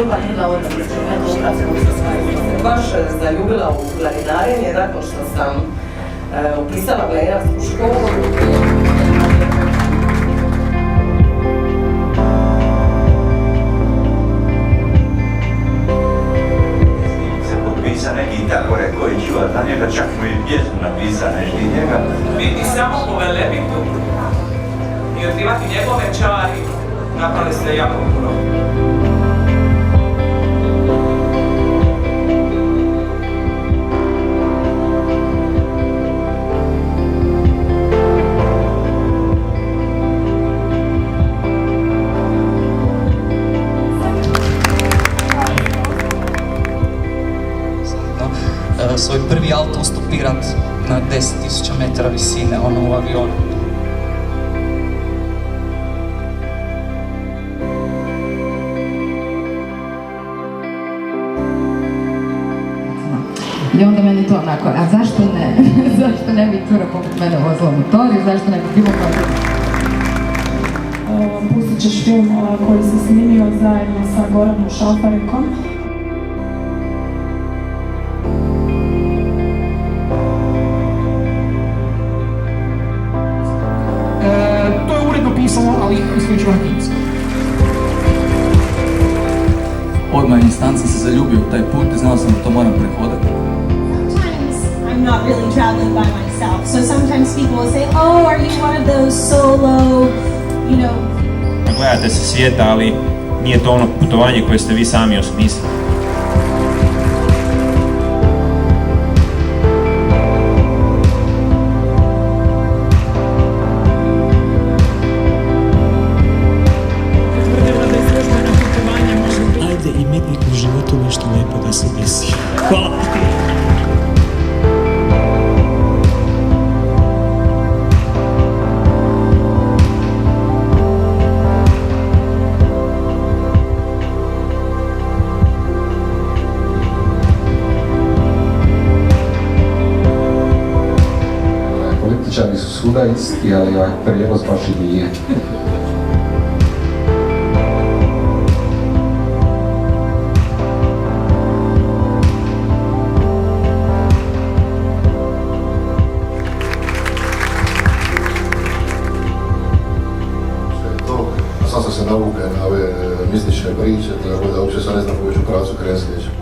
Služba nije dovoljno instrumenta u pravom se baš zaljubila u planinarenje nakon što sam upisala planinarsku školu. Napisane Gitagore koji čuva za njega, čak mu i pjesmu napisane i njega. Biti samo po Velebitu i otkrivati njegove čari napravili ste jako puno. Svoj prvi autostopirat na 10.000 metara visine, ono u avionu. I onda meni to onako, a zašto ne? Zašto ne bi cura poput mene vozila motor i zašto ne bi bilo kako? Pustit ćeš film koji se snimio zajedno sa Goranom Šafarekom. To je uredno pisano, ali isključivo na finski. Odmah instanca se zaljubio u taj put i znao sam da to moram prehodati. I'm not really traveling by myself. So sometimes people will say, "Oh, are you one of those solo, you know?" Gledate se svijeta, ali nije to ono putovanje koje ste vi sami osmislili. Ajde i meni u životu nešto lijepo da se desi. Hvala. Političari su svuda isti, ali ovaj prijevoz baš i nije. Sam sam se navukao na ove mistične priče, tako da uopće sad ne znam koji ću pravcu krenuti.